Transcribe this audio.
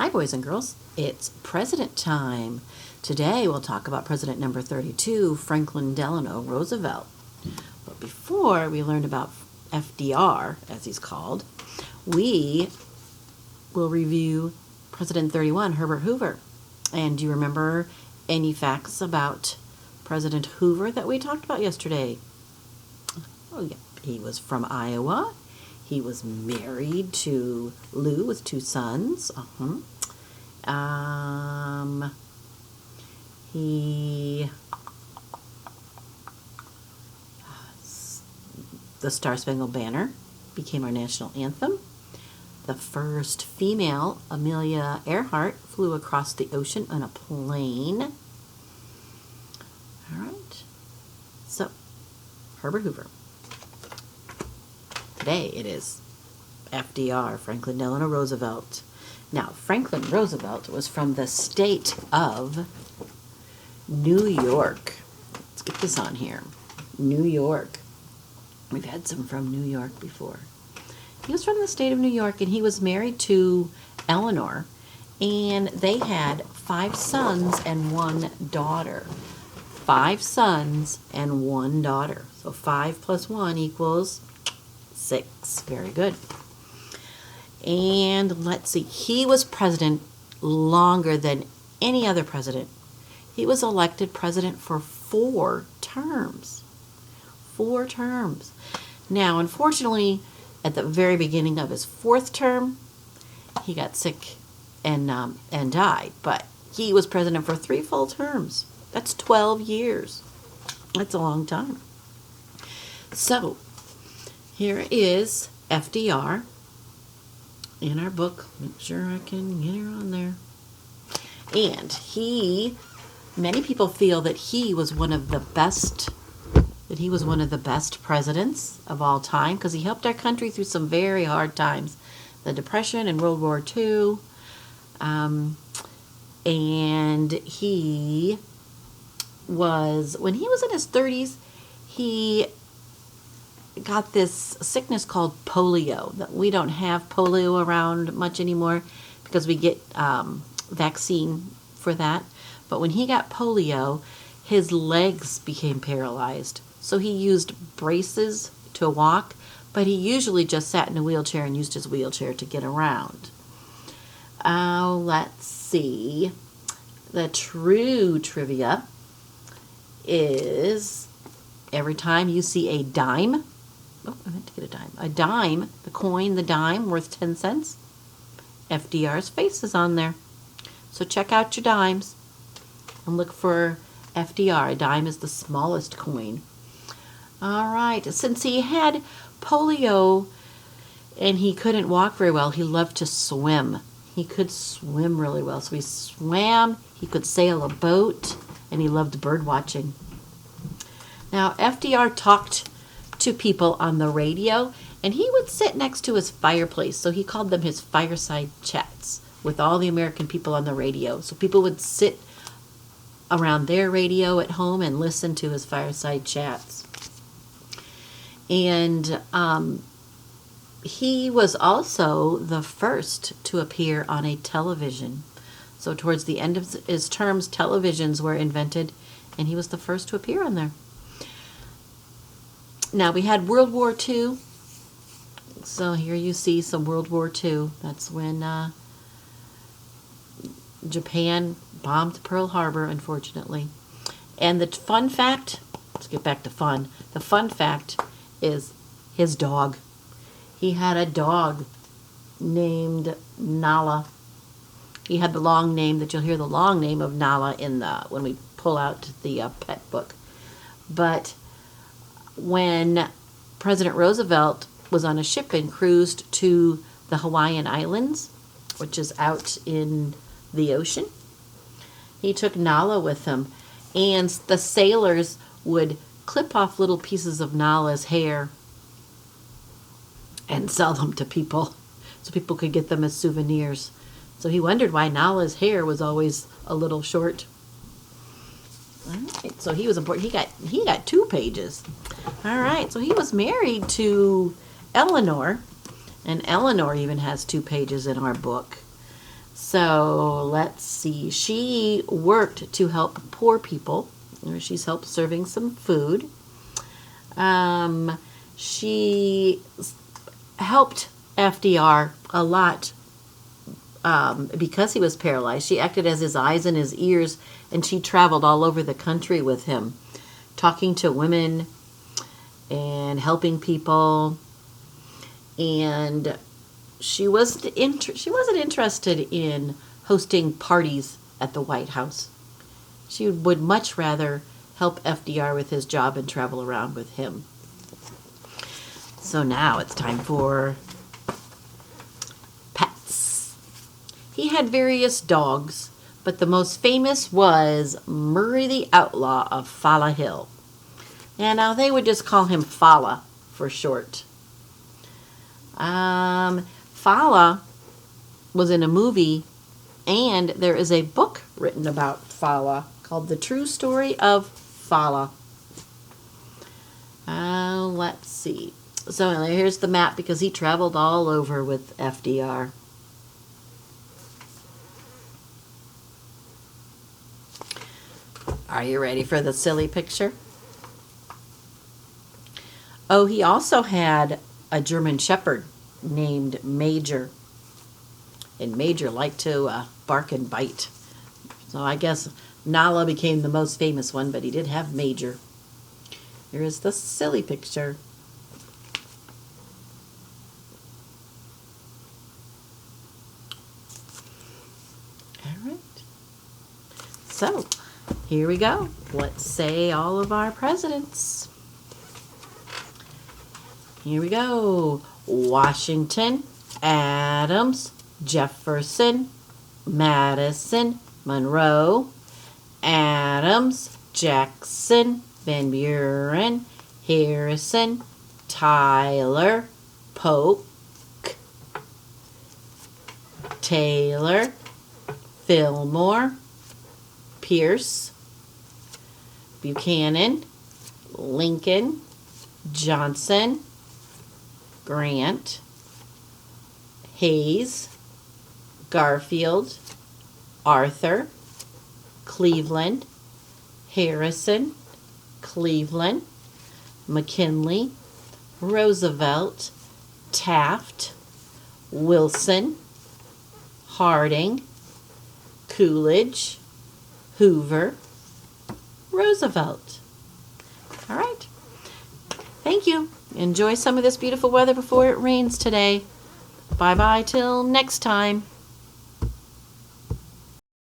Hi, boys and girls. It's President time. Today we'll talk about President number 32, Franklin Delano Roosevelt. But before we learn about FDR, as he's called, we will review President 31, Herbert Hoover. And do you remember any facts about President Hoover that we talked about yesterday? Oh, yeah. He was from Iowa. He was married to Lou with 2 sons. The Star-Spangled Banner became our national anthem. The first female, Amelia Earhart, flew across the ocean on a plane. All right. So, Herbert Hoover. Today it is FDR, Franklin Delano Roosevelt. Now, Franklin Roosevelt was from the state of New York. Let's get this on here. New York. We've had some from New York before. He was from the state of New York, and he was married to Eleanor, and they had 5 sons and 1 daughter. 5 sons and 1 daughter. So 5 plus 1 equals 6. Very good. And let's see. He was president longer than any other president. He was elected president for 4 terms. 4 terms. Now, unfortunately, at the very beginning of his 4th term, he got sick and died. But he was president for 3 full terms. That's 12 years. That's a long time. So, here is FDR in our book. Make sure I can get her on there. And many people feel that he was one of the best presidents of all time because he helped our country through some very hard times. The Depression and World War II. And he was, when he was in his 30s, he got this sickness called polio. We don't have polio around much anymore because we get vaccine for that. But when he got polio, his legs became paralyzed. So he used braces to walk, but he usually just sat in a wheelchair and used his wheelchair to get around. Let's see. The true trivia is every time you see a dime, I meant to get a dime. A dime, the coin, the dime, worth 10 cents. FDR's face is on there. So check out your dimes and look for FDR. A dime is the smallest coin. All right. Since he had polio and he couldn't walk very well, he loved to swim. He could swim really well. So he swam, he could sail a boat, and he loved bird watching. Now, FDR talked to people on the radio, and he would sit next to his fireplace, so he called them his fireside chats with all the American people on the radio. So people would sit around their radio at home and listen to his fireside chats. And he was also the first to appear on a television. So towards the end of his terms, televisions were invented, and he was the first to appear on there. Now, we had World War II. So here you see some World War II. That's when Japan bombed Pearl Harbor, unfortunately. And the fun fact, let's get back to fun. The fun fact is his dog. He had a dog named Nala. He had the long name that you'll hear the long name of Nala in when we pull out the pet book. But when President Roosevelt was on a ship and cruised to the Hawaiian Islands, which is out in the ocean, he took Nala with him, and the sailors would clip off little pieces of Nala's hair and sell them to people so people could get them as souvenirs. So he wondered why Nala's hair was always a little short. All right, so he was important. He got 2 pages. All right, so he was married to Eleanor, and Eleanor even has 2 pages in our book. So let's see. She worked to help poor people. She's helped serving some food. She helped FDR a lot because he was paralyzed. She acted as his eyes and his ears, and she traveled all over the country with him, talking to women and helping people. And she wasn't interested in hosting parties at the White House. She would much rather help FDR with his job and travel around with him. So now it's time for pets. He had various dogs, but the most famous was Murray the Outlaw of Fala Hill. And now they would just call him Fala for short. Fala was in a movie, and there is a book written about Fala called The True Story of Fala. Let's see. So here's the map because he traveled all over with FDR. Are you ready for the silly picture? Oh, he also had a German Shepherd named Major. And Major liked to bark and bite. So I guess Nala became the most famous one, but he did have Major. Here is the silly picture. All right. So, here we go. Let's say all of our presidents. Here we go. Washington, Adams, Jefferson, Madison, Monroe, Adams, Jackson, Van Buren, Harrison, Tyler, Polk, Taylor, Fillmore, Pierce, Buchanan, Lincoln, Johnson, Grant, Hayes, Garfield, Arthur, Cleveland, Harrison, Cleveland, McKinley, Roosevelt, Taft, Wilson, Harding, Coolidge, Hoover, Roosevelt. All right. Thank you. Enjoy some of this beautiful weather before it rains today. Bye-bye till next time.